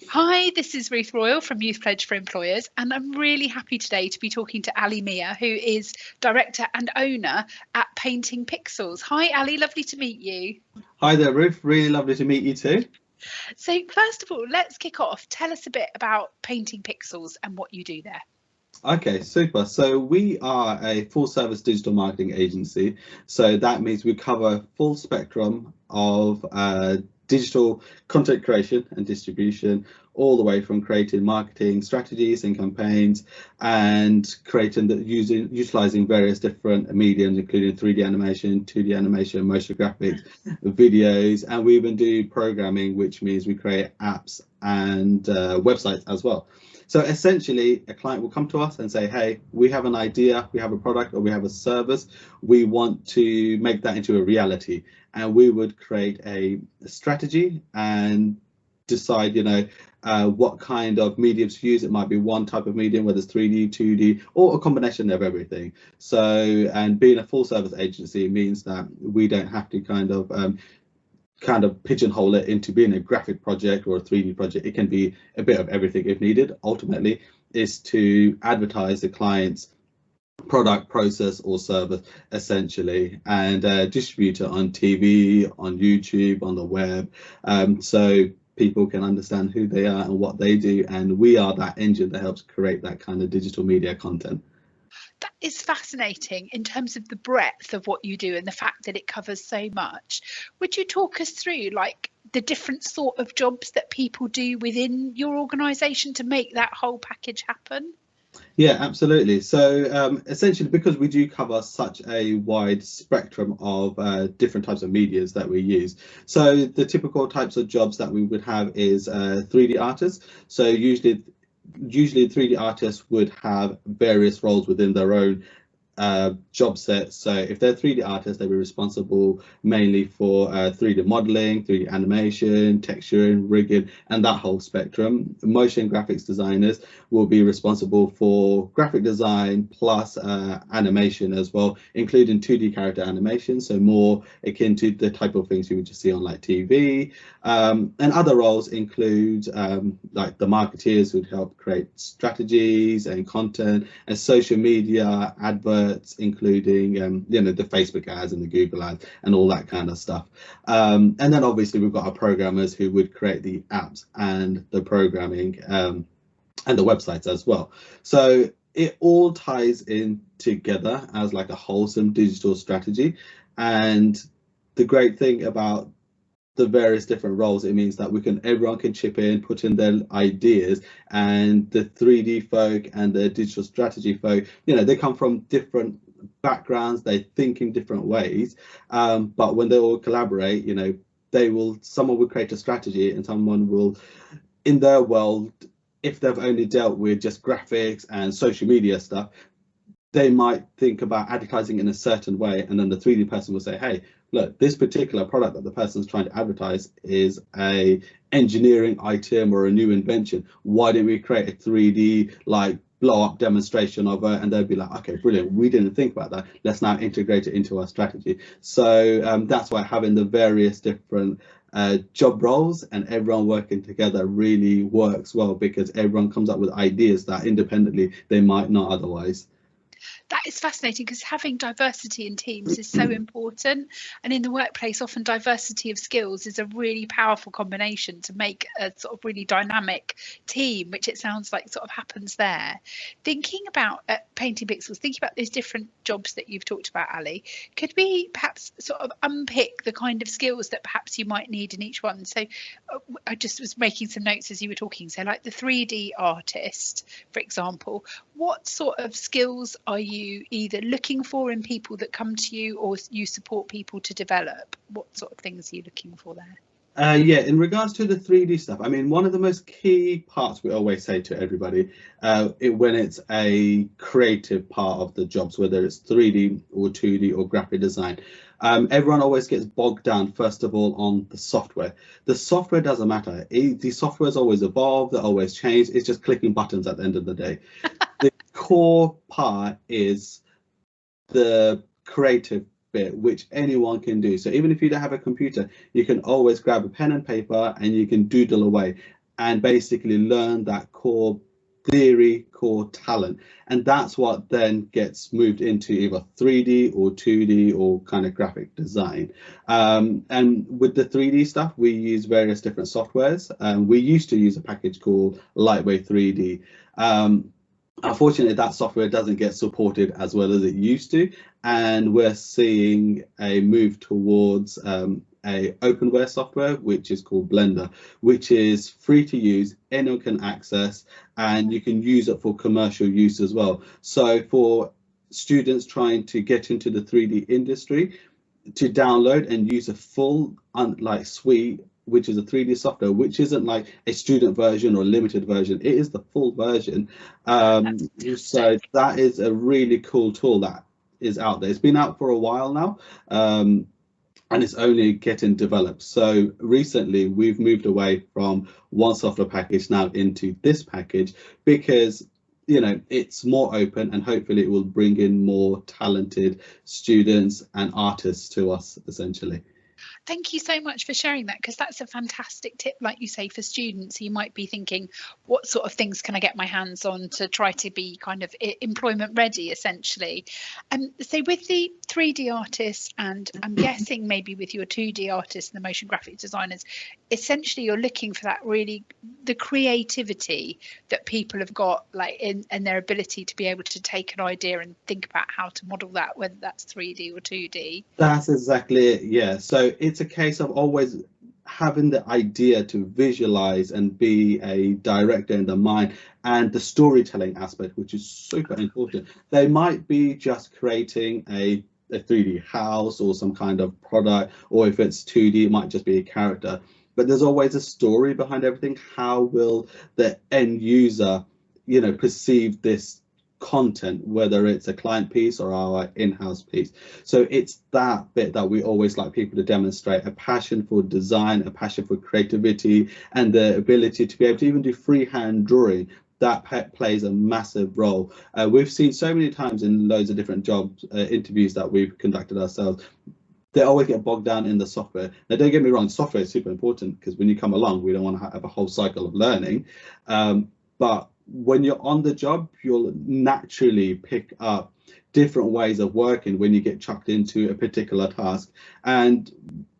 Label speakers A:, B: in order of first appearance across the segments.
A: Hi, this is Ruth Royal from Youth Pledge for Employers, and I'm really happy today to be talking to Ali Mia, who is director and owner at Painting Pixels. Hi, Ali, lovely to meet you.
B: Hi there, Ruth. Really lovely to meet you too.
A: So, first of all, let's kick off. Tell us a bit about Painting Pixels and what you do there.
B: Okay, super. So we are a full service digital marketing agency. So that means we cover full spectrum of digital content creation and distribution, all the way from creating marketing strategies and campaigns and creating utilizing various different mediums, including 3D animation, 2D animation, motion graphics, videos, and we even do programming, which means we create apps and websites as well. So essentially, a client will come to us and say, hey, we have an idea, we have a product, or we have a service. We want to make that into a reality. And we would create a strategy and decide, what kind of mediums to use. It might be one type of medium, whether it's 3D, 2D, or a combination of everything. So, and being a full service agency means that we don't have to kind of pigeonhole it into being a graphic project or a 3D project. It can be a bit of everything if needed. Ultimately, is to advertise the client's product, process, or service essentially, and distribute it on TV, on YouTube, on the web, so people can understand who they are and what they do. And we are that engine that helps create that kind of digital media content.
A: That is fascinating in terms of the breadth of what you do and the fact that it covers so much. Would you talk us through like the different sort of jobs that people do within your organisation to make that whole package happen?
B: Yeah, absolutely. So essentially, because we do cover such a wide spectrum of different types of medias that we use. So the typical types of jobs that we would have is 3D artists. So usually 3D artists would have various roles within their own job set. So if they're 3D artists, they'll be responsible mainly for 3D modeling, 3D animation, texturing, rigging, and that whole spectrum. Motion graphics designers will be responsible for graphic design plus animation as well, including 2D character animation, so more akin to the type of things you would just see on like TV. And other roles include like the marketeers who'd help create strategies and content and social media adverts, including the Facebook ads and the Google ads and all that kind of stuff. And then obviously we've got our programmers who would create the apps and the programming and the websites as well. So it all ties in together as like a wholesome digital strategy. And the great thing about the various different roles, it means that everyone can chip in, put in their ideas, and the 3D folk and the digital strategy folk, they come from different backgrounds, they think in different ways, but when they all collaborate, someone will create a strategy and someone will, in their world, if they've only dealt with just graphics and social media stuff, they might think about advertising in a certain way, and then the 3D person will say, hey, look, this particular product that the person's trying to advertise is a engineering item or a new invention. Why don't we create a 3D like blow up demonstration of it? And they'll be like, okay, brilliant, we didn't think about that, let's now integrate it into our strategy. So that's why having the various different job roles and everyone working together really works well, because everyone comes up with ideas that independently they might not otherwise.
A: That is fascinating because having diversity in teams is so important, and in the workplace often diversity of skills is a really powerful combination to make a sort of really dynamic team, which it sounds like sort of happens there. Thinking about Painting Pixels, thinking about those different jobs that you've talked about, Ali, could we perhaps sort of unpick the kind of skills that perhaps you might need in each one? So I just was making some notes as you were talking. So like the 3D artist, for example, what sort of skills are you either looking for in people that come to you, or you support people to develop? What sort of things are you looking for there?
B: Yeah, in regards to the 3D stuff, I mean, one of the most key parts we always say to everybody, when it's a creative part of the jobs, whether it's 3D or 2D or graphic design, everyone always gets bogged down, first of all, on the software. The software doesn't matter. The software's always evolved, they always change. It's just clicking buttons at the end of the day. The core part is the creative bit, which anyone can do. So even if you don't have a computer, you can always grab a pen and paper and you can doodle away. and basically learn that core theory, core talent. And that's what then gets moved into either 3D or 2D or kind of graphic design. And with the 3D stuff, we use various different softwares. We used to use a package called Lightweight 3D. Unfortunately, that software doesn't get supported as well as it used to, and we're seeing a move towards a openware software, which is called Blender, which is free to use, anyone can access, and you can use it for commercial use as well. So for students trying to get into the 3D industry, to download and use a full suite, which is a 3D software, which isn't like a student version or limited version, it is the full version. So that is a really cool tool that is out there. It's been out for a while now, and it's only getting developed. So recently we've moved away from one software package now into this package because, you know, it's more open, and hopefully it will bring in more talented students and artists to us, essentially.
A: Thank you so much for sharing that, because that's a fantastic tip, like you say, for students who might be thinking, what sort of things can I get my hands on to try to be kind of employment ready, essentially. So with the 3D artists, and I'm guessing maybe with your 2D artists and the motion graphic designers, essentially you're looking for that really, the creativity that people have got, like in their ability to be able to take an idea and think about how to model that, whether that's 3D or 2D.
B: That's exactly it, yeah. So it's a case of always having the idea to visualize and be a director in the mind, and the storytelling aspect, which is super important. They might be just creating a 3D house or some kind of product, or if it's 2D, it might just be a character. But there's always a story behind everything. How will the end user, you know, perceive this content, whether it's a client piece or our in-house piece? So it's that bit that we always like people to demonstrate: a passion for design, a passion for creativity, and the ability to be able to even do freehand drawing. That plays a massive role. We've seen so many times in loads of different jobs interviews that we've conducted ourselves, they always get bogged down in the software. Now, don't get me wrong, software is super important, because when you come along, we don't want to have a whole cycle of learning. But when you're on the job, you'll naturally pick up different ways of working when you get chucked into a particular task. And,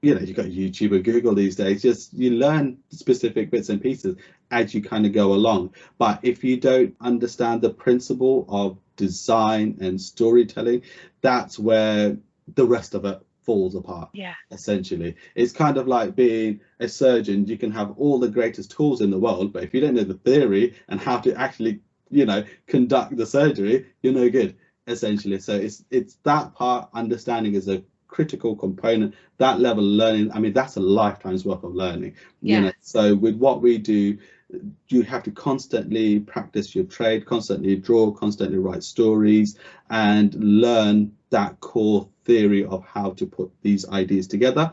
B: you know, you've got YouTube or Google these days, just you learn specific bits and pieces as you kind of go along. But if you don't understand the principle of design and storytelling, that's where the rest of it falls apart.
A: Yeah.
B: Essentially, it's kind of like being a surgeon. You can have all the greatest tools in the world, but if you don't know the theory and how to actually, you know, conduct the surgery, you're no good, essentially. So it's that part. Understanding is a critical component. That level of learning, I mean, that's a lifetime's worth of learning.
A: Yeah.
B: You know, so with what we do, you have to constantly practice your trade, constantly draw, constantly write stories, and learn that core theory of how to put these ideas together.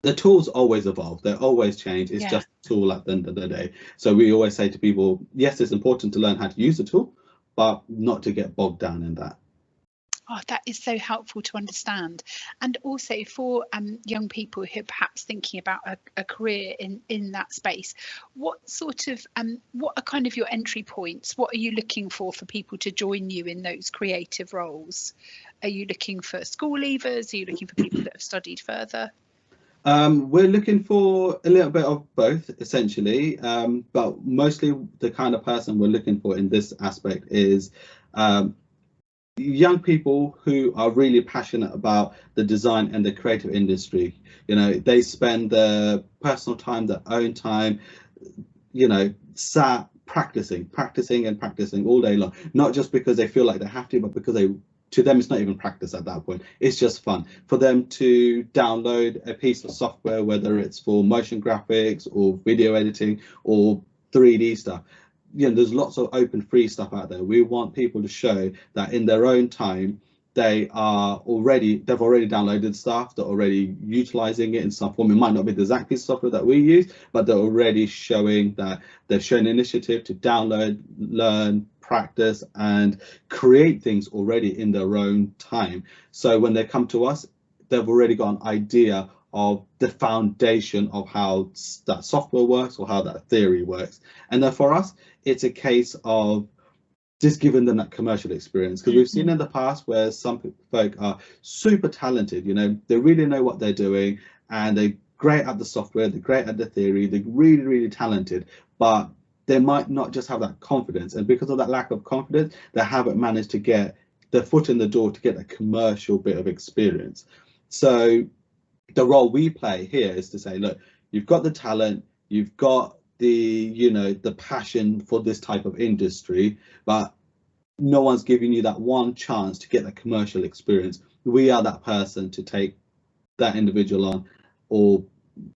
B: The tools always evolve, they always change. It's just a tool at the end of the day. So we always say to people, yes, it's important to learn how to use the tool, but not to get bogged down in that.
A: Oh, that is so helpful to understand. And also for young people who are perhaps thinking about a career in that space, what sort of what are kind of your entry points? What are you looking for people to join you in those creative roles? Are you looking for school leavers? Are you looking for people that have studied further?
B: We're looking for a little bit of both, essentially, but mostly the kind of person we're looking for in this aspect is young people who are really passionate about the design and the creative industry. You know, they spend their personal time, their own time, you know, sat practicing all day long, not just because they feel like they have to, but because to them it's not even practice at that point. It's just fun for them to download a piece of software, whether it's for motion graphics or video editing or 3D stuff. You know, there's lots of open free stuff out there. We want people to show that in their own time they've already downloaded stuff, they're already utilizing it in some form. It might not be the exact piece of software that we use, but they're already showing that they've shown initiative to download, learn, practice, and create things already in their own time. So when they come to us, they've already got an idea of the foundation of how that software works or how that theory works. And then for us, it's a case of just giving them that commercial experience, because we've seen in the past where some folk are super talented, you know, they really know what they're doing and they're great at the software, they're great at the theory, they're really, really talented, but they might not just have that confidence. And because of that lack of confidence, they haven't managed to get their foot in the door to get a commercial bit of experience. So the role we play here is to say, look, you've got the talent, you've got the, you know, the passion for this type of industry, but no one's giving you that one chance to get that commercial experience. We are that person to take that individual on, or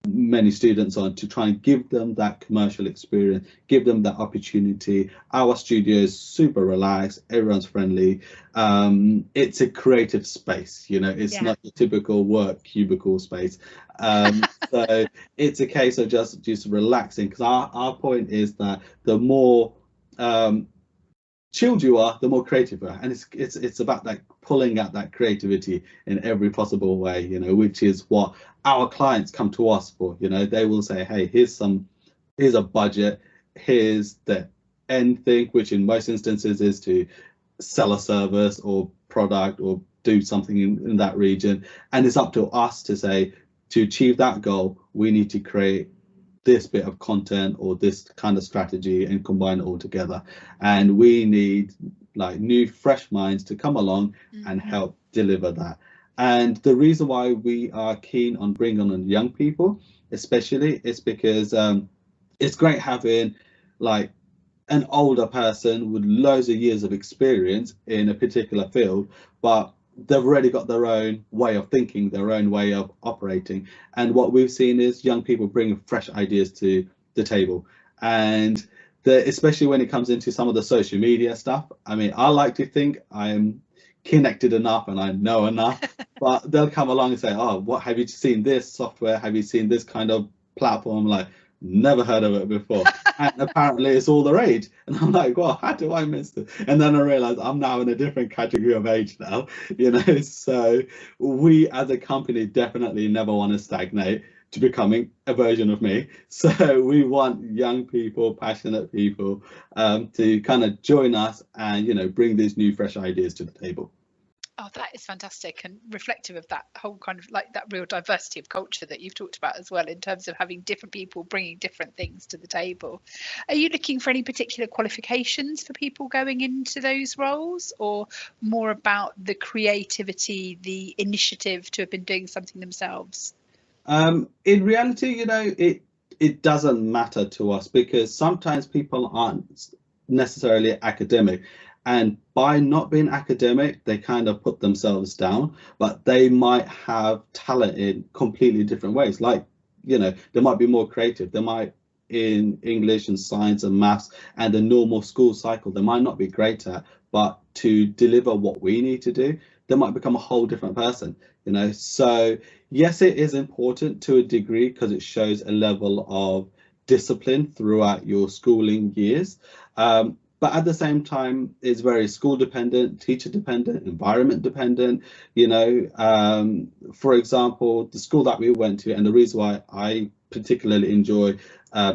B: many students on, to try and give them that commercial experience, give them that opportunity. Our studio is super relaxed, everyone's friendly. It's a creative space, you know, it's not your typical work cubicle space. So it's a case of just relaxing, because our point is that the more chilled you are, the more creative you are, and it's about that pulling out that creativity in every possible way, you know, which is what our clients come to us for. You know, they will say, hey, here's a budget, here's the end thing, which in most instances is to sell a service or product or do something in that region, and it's up to us to say, to achieve that goal, we need to create this bit of content or this kind of strategy and combine it all together, and we need like new fresh minds to come along and help deliver that. And the reason why we are keen on bringing on young people especially is because it's great having like an older person with loads of years of experience in a particular field, but they've already got their own way of thinking, their own way of operating. And what we've seen is young people bringing fresh ideas to the table. And especially when it comes into some of the social media stuff, I mean, I like to think I'm connected enough and I know enough, but they'll come along and say, oh, what, have you seen this software? Have you seen this kind of platform? Like, never heard of it before. And apparently it's all the rage. And I'm like, well, how do I miss it? And then I realized I'm now in a different category of age now, you know. So we as a company definitely never want to stagnate to becoming a version of me. So we want young people, passionate people to kind of join us and, you know, bring these new fresh ideas to the table.
A: Oh, that is fantastic, and reflective of that whole kind of like that real diversity of culture that you've talked about as well, in terms of having different people bringing different things to the table. Are you looking for any particular qualifications for people going into those roles, or more about the creativity, the initiative to have been doing something themselves?
B: In reality, you know, it doesn't matter to us, because sometimes people aren't necessarily academic. And by not being academic, they kind of put themselves down, but they might have talent in completely different ways. Like, you know, they might be more creative. They might, in English and science and maths and the normal school cycle, they might not be great at, but to deliver what we need to do, they might become a whole different person, you know. So yes, it is important to a degree, because it shows a level of discipline throughout your schooling years. But at the same time, it's very school dependent, teacher dependent, environment dependent. You know, for example, the school that we went to, and the reason why I particularly enjoy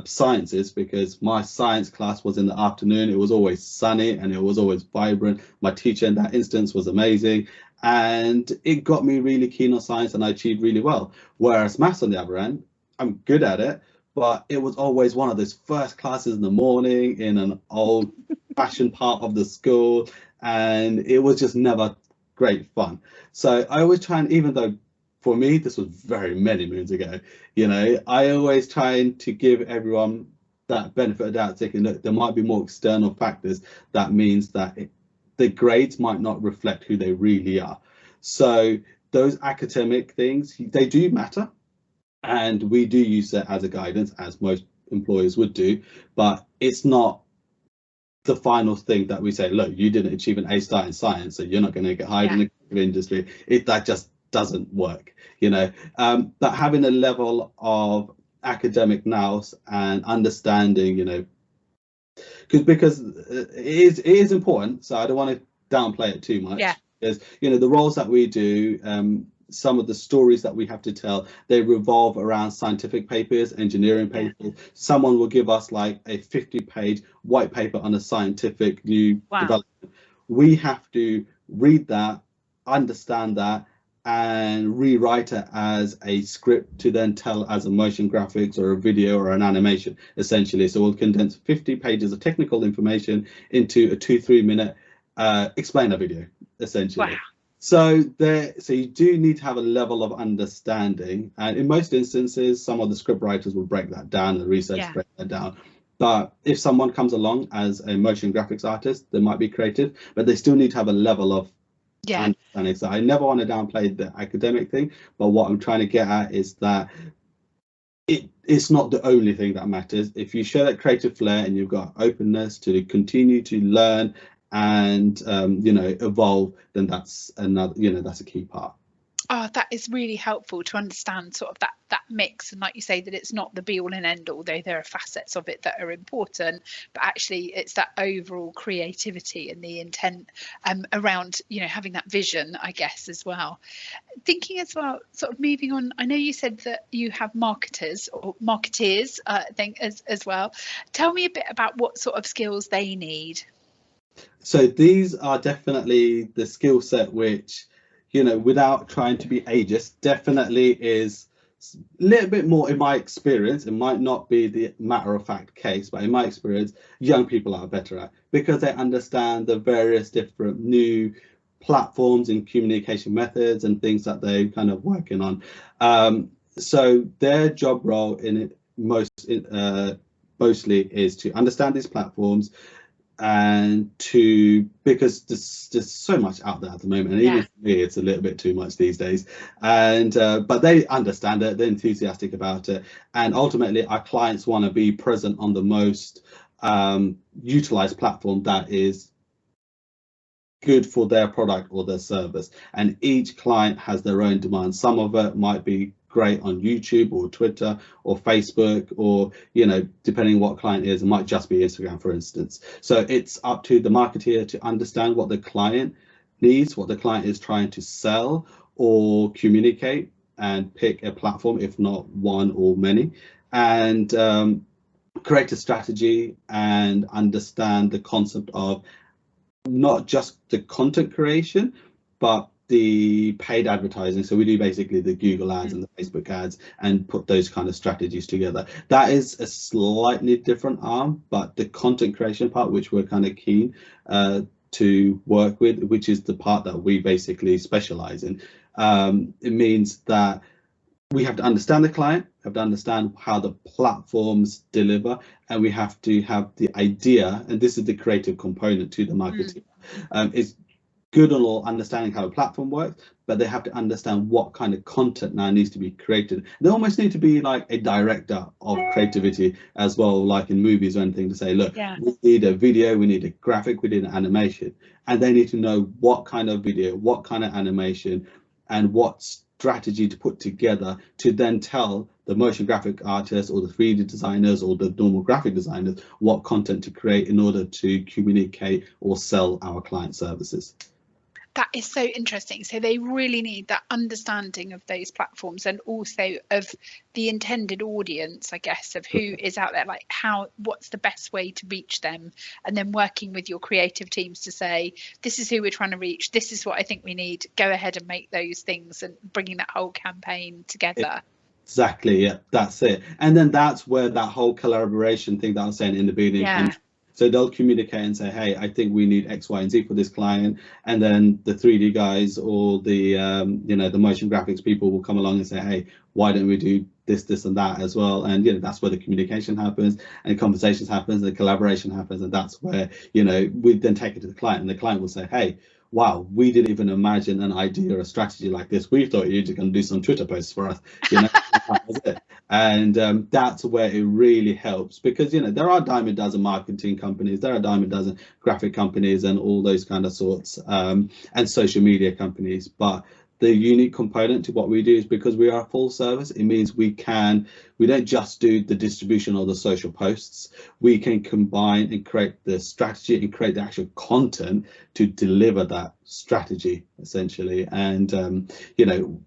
B: sciences, because my science class was in the afternoon. It was always sunny and it was always vibrant. My teacher in that instance was amazing, and it got me really keen on science, and I achieved really well. Whereas maths, on the other end, I'm good at it, but it was always one of those first classes in the morning in an old fashioned part of the school, and it was just never great fun. So I always try, and even though for me this was very many moons ago, you know, I always try to give everyone that benefit of doubt, thinking, look, there might be more external factors that means that the grades might not reflect who they really are. So those academic things, they do matter, and we do use it as a guidance, as most employers would do, but it's not the final thing that we say, look, you didn't achieve an A star in science, so you're not going to get hired in the creative industry. That just doesn't work, you know. But having a level of academic nous and understanding, you know, because it is important, so I don't want to downplay it too much. Because, you know, the roles that we do, some of the stories that we have to tell, they revolve around scientific papers, engineering papers. Someone will give us like a 50-page white paper on a scientific new development. We have to read that, understand that, and rewrite it as a script to then tell as a motion graphics or a video or an animation, essentially. So we'll condense 50 pages of technical information into a 2-3 minute explainer video, essentially.
A: Wow.
B: So you do need to have a level of understanding, and in most instances, some of the script writers will break that down, the researchers break that down. But if someone comes along as a motion graphics artist, they might be creative, but they still need to have a level of understanding. So I never want to downplay the academic thing, but what I'm trying to get at is that it's not the only thing that matters. If you show that creative flair and you've got openness to continue to learn and evolve, then that's another, that's a key part.
A: Oh, that is really helpful to understand sort of that mix, and like you say, that it's not the be all and end all, though there are facets of it that are important, but actually it's that overall creativity and the intent around having that vision, I guess, as well. Thinking as well, sort of moving on, I know you said that you have marketers or marketeers, I think, as well. Tell me a bit about what sort of skills they need.
B: So these are definitely the skill set which, without trying to be ageist, definitely is a little bit more, in my experience, it might not be the matter of fact case, but in my experience, young people are better at, because they understand the various different new platforms and communication methods and things that they're kind of working on. So their job role in it mostly is to understand these platforms, and because there's so much out there at the moment, and even for me it's a little bit too much these days, and but they understand it, they're enthusiastic about it, and ultimately our clients want to be present on the most utilized platform that is good for their product or their service, and each client has their own demands. Some of it might be great on YouTube or Twitter or Facebook, or depending on what client is, it might just be Instagram, for instance. So it's up to the marketer to understand what the client needs, what the client is trying to sell or communicate, and pick a platform, if not one or many, and create a strategy and understand the concept of not just the content creation, but the paid advertising. So we do basically the Google ads and the Facebook ads, and put those kind of strategies together. That is a slightly different arm, but the content creation part, which we're kind of keen to work with, which is the part that we basically specialize in, it means that we have to understand the client, have to understand how the platforms deliver, and we have to have the idea, and this is the creative component to the marketing. It's good on all understanding how a platform works, but they have to understand what kind of content now needs to be created. They almost need to be like a director of creativity as well, like in movies or anything, to say, look, we need a video, we need a graphic, we need an animation, and they need to know what kind of video, what kind of animation, and what strategy to put together to then tell the motion graphic artists or the 3D designers or the normal graphic designers what content to create in order to communicate or sell our client services.
A: That is so interesting. So they really need that understanding of those platforms, and also of the intended audience, I guess, of who is out there, like what's the best way to reach them, and then working with your creative teams to say, this is who we're trying to reach, this is what I think we need, go ahead and make those things, and bringing that whole campaign together.
B: Exactly, yeah, that's it. And then that's where that whole collaboration thing that I was saying in the beginning. So they'll communicate and say, hey, I think we need X, Y, and Z for this client. And then the 3D guys or the, the motion graphics people will come along and say, hey, why don't we do this, this, and that as well? And, that's where the communication happens and conversations happens and collaboration happens. And that's where, we then take it to the client, and the client will say, hey, wow, we didn't even imagine an idea or a strategy like this. We thought you were just going to do some Twitter posts for us, that was it. And that's where it really helps, because there are dime a dozen marketing companies, there are dime a dozen graphic companies and all those kind of sorts, and social media companies, but the unique component to what we do is because we are a full service. It means we don't just do the distribution or the social posts. We can combine and create the strategy and create the actual content to deliver that strategy, essentially. And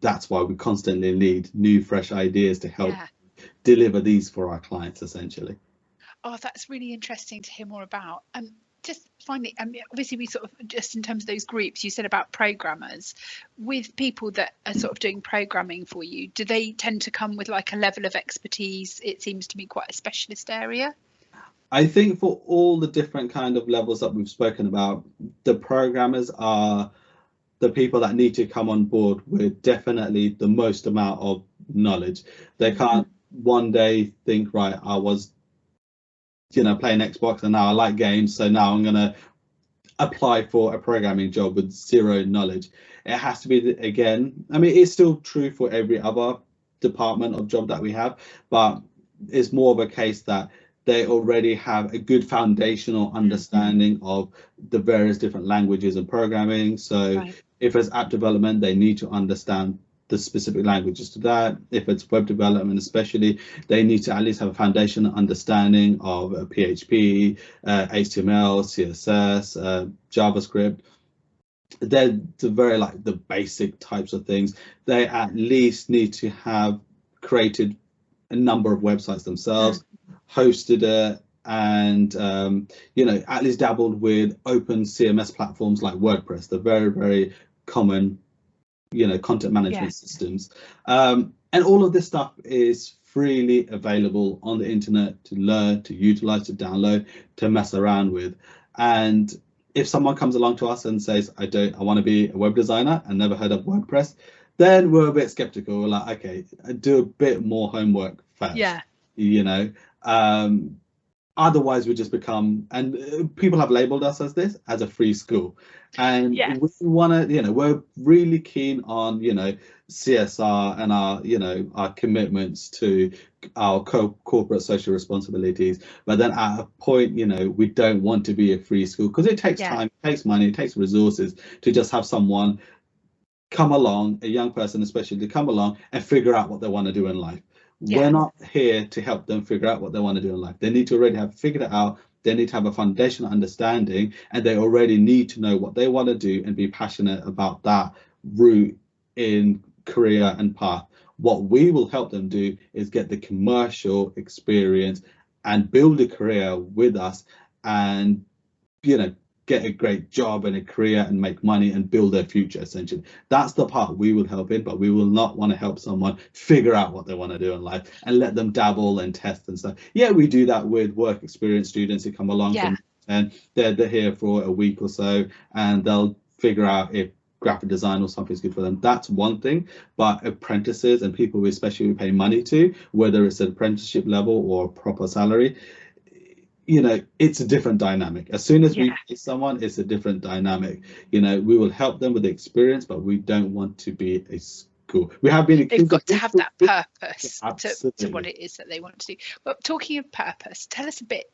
B: that's why we constantly need new, fresh ideas to help deliver these for our clients, essentially.
A: Oh, that's really interesting to hear more about. Just finally, obviously we sort of, just in terms of those groups, you said about programmers. With people that are sort of doing programming for you, do they tend to come with like a level of expertise? It seems to be quite a specialist area.
B: I think for all the different kind of levels that we've spoken about, the programmers are the people that need to come on board with definitely the most amount of knowledge. They can't one day think, right, I was playing Xbox and now I like games, so now I'm going to apply for a programming job with zero knowledge. It has to be, again, I mean, it's still true for every other department of job that we have, but it's more of a case that they already have a good foundational understanding of the various different languages of programming. So if it's app development, they need to understand the specific languages to that. If it's web development especially, they need to at least have a foundational understanding of PHP, HTML, CSS, JavaScript. They're the basic types of things. They at least need to have created a number of websites themselves, hosted it, and at least dabbled with open CMS platforms like WordPress, the very, very common content management systems. And all of this stuff is freely available on the internet to learn, to utilize, to download, to mess around with. And if someone comes along to us and says, I want to be a web designer and never heard of WordPress, then we're a bit skeptical. We're like, okay, do a bit more homework first. Otherwise we just become, and people have labeled us as this, as a free school. And we want to, we're really keen on, CSR and our commitments to our corporate social responsibilities. But then at a point, we don't want to be a free school because it takes time, it takes money, it takes resources to just have someone come along, a young person especially, to come along and figure out what they want to do in life. We're not here to help them figure out what they want to do in life. They need to already have figured it out. They need to have a foundational understanding, and they already need to know what they want to do and be passionate about that route in career and path. What we will help them do is get the commercial experience and build a career with us, and get a great job and a career and make money and build their future. Essentially, that's the part we will help in, but we will not want to help someone figure out what they want to do in life and let them dabble and test and stuff. We do that with work experience students who come along and they're here for a week or so and they'll figure out if graphic design or something is good for them. That's one thing. But apprentices and people we especially pay money to, whether it's an apprenticeship level or a proper salary, it's a different dynamic. As soon as we pay someone, it's a different dynamic. We will help them with the experience, but we don't want to be a school. They've
A: got to have that purpose to what it is that they want to do. But talking of purpose, tell us a bit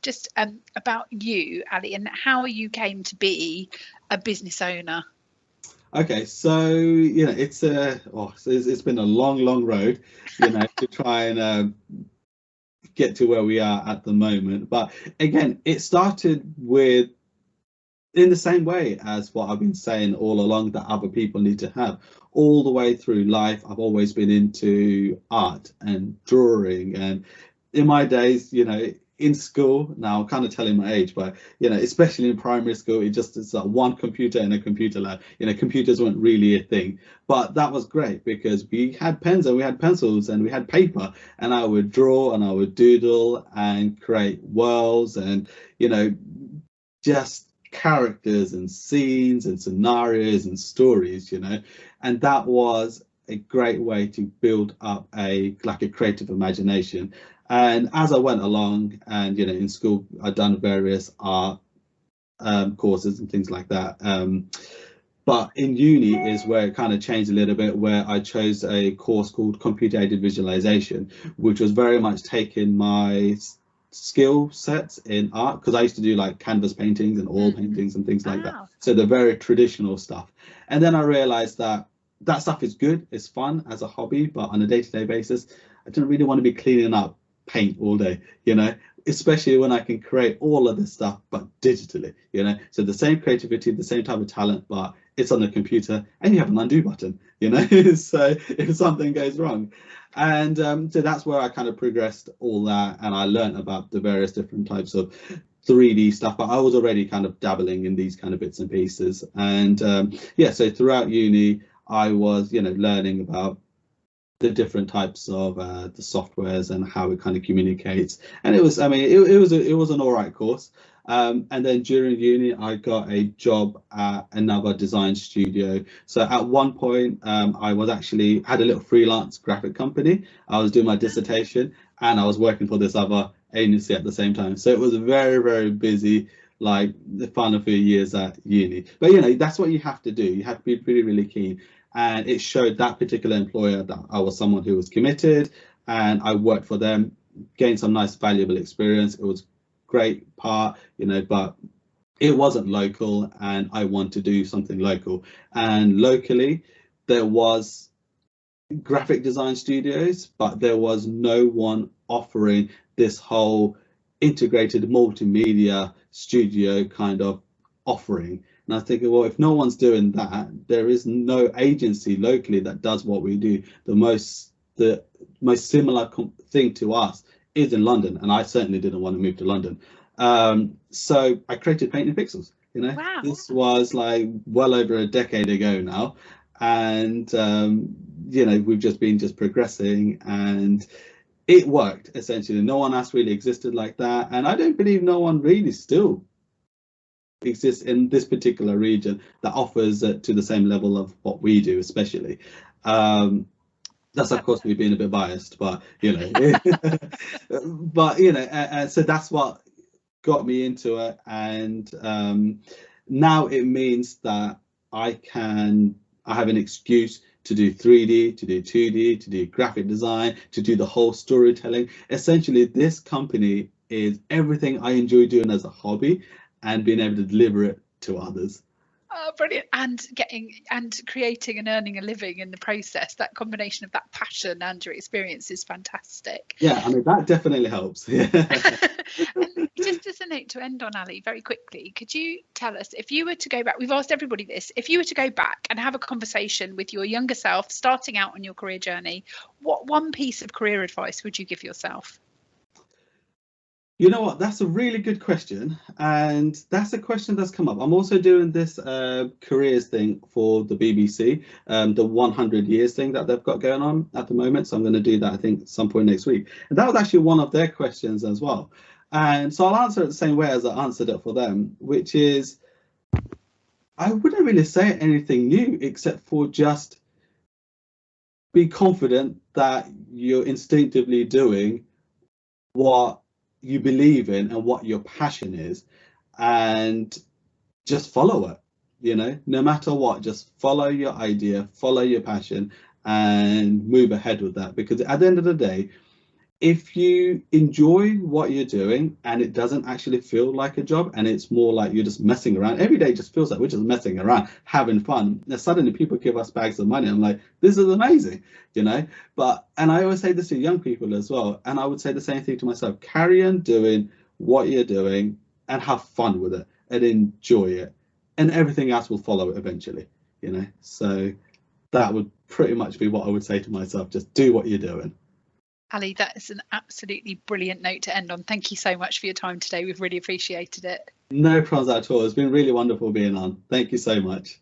A: just about you, Ali, and how you came to be a business owner.
B: Okay, so it's been a long road, to try and get to where we are at the moment. But again, it started with, in the same way as what I've been saying all along, that other people need to have. All the way through life, I've always been into art and drawing, and in my days, in school, now I'm kind of telling my age, but especially in primary school, it's like one computer in a computer lab. Computers weren't really a thing, but that was great because we had pens and we had pencils and we had paper, and I would draw and I would doodle and create worlds and just characters and scenes and scenarios and stories, and that was a great way to build up a creative imagination. And as I went along, and in school, I'd done various art courses and things like that. But in uni is where it kind of changed a little bit, where I chose a course called computer-aided visualization, which was very much taking my skill sets in art, because I used to do like canvas paintings and oil paintings and things like that. So the very traditional stuff. And then I realized that that stuff is good, it's fun as a hobby, but on a day-to-day basis, I don't really want to be cleaning up paint all day, you know, especially when I can create all of this stuff but digitally, you know. So the same creativity, the same type of talent, but it's on the computer and you have an undo button, you know. So if something goes wrong, and so that's where I kind of progressed all that, and I learned about the various different types of 3D stuff, but I was already kind of dabbling in these kind of bits and pieces. And yeah, so throughout uni I was, you know, learning about the different types of the softwares and how it kind of communicates. And it was, I mean, it was an all right course. And then during uni, I got a job at another design studio. So at one point, I was actually had a little freelance graphic company. I was doing my dissertation and I was working for this other agency at the same time. So it was very, very busy, like the final few years at uni. But you know, that's what you have to do. You have to be really, really keen. And it showed that particular employer that I was someone who was committed, and I worked for them, gained some nice valuable experience. It was great part, you know, but it wasn't local and I want to do something local. And locally there was graphic design studios, but there was no one offering this whole integrated multimedia studio kind of offering. And I was thinking, well, if no one's doing that, there is no agency locally that does what we do. The most similar thing to us is in London, and I certainly didn't want to move to London. So I created Paint in Pixels. You know,
A: Wow.
B: This was like well over a decade ago now, and you know, we've just been progressing, and it worked essentially. No one else really existed like that, and I don't believe no one really still exists in this particular region that offers to the same level of what we do, especially. That's of course me being a bit biased, but you know, but you know, and so that's what got me into it, and now it means that I have an excuse to do 3D, to do 2D, to do graphic design, to do the whole storytelling. Essentially, this company is everything I enjoy doing as a hobby and being able to deliver it to others.
A: Oh, brilliant. And creating and earning a living in the process. That combination of that passion and your experience is fantastic.
B: Yeah, I mean, that definitely helps. Yeah.
A: And just as a note to end on, Ali, very quickly, could you tell us, if you were to go back, we've asked everybody this, if you were to go back and have a conversation with your younger self starting out on your career journey, what one piece of career advice would you give yourself?
B: You know what? That's a really good question, and that's a question that's come up. I'm also doing this careers thing for the BBC, the 100 years thing that they've got going on at the moment. So I'm going to do that, I think, some point next week. And that was actually one of their questions as well. And so I'll answer it the same way as I answered it for them, which is I wouldn't really say anything new except for just be confident that you're instinctively doing what you believe in and what your passion is, and just follow it. You know, no matter what, just follow your idea, follow your passion, and move ahead with that. Because at the end of the day, if you enjoy what you're doing and it doesn't actually feel like a job and it's more like you're just messing around, every day just feels like we're just messing around, having fun. Now suddenly people give us bags of money. I'm like, this is amazing, you know. And I always say this to young people as well, and I would say the same thing to myself: carry on doing what you're doing and have fun with it and enjoy it, and everything else will follow it eventually, you know. So that would pretty much be what I would say to myself: just do what you're doing.
A: Ali, that is an absolutely brilliant note to end on. Thank you so much for your time today. We've really appreciated it.
B: No problems at all. It's been really wonderful being on. Thank you so much.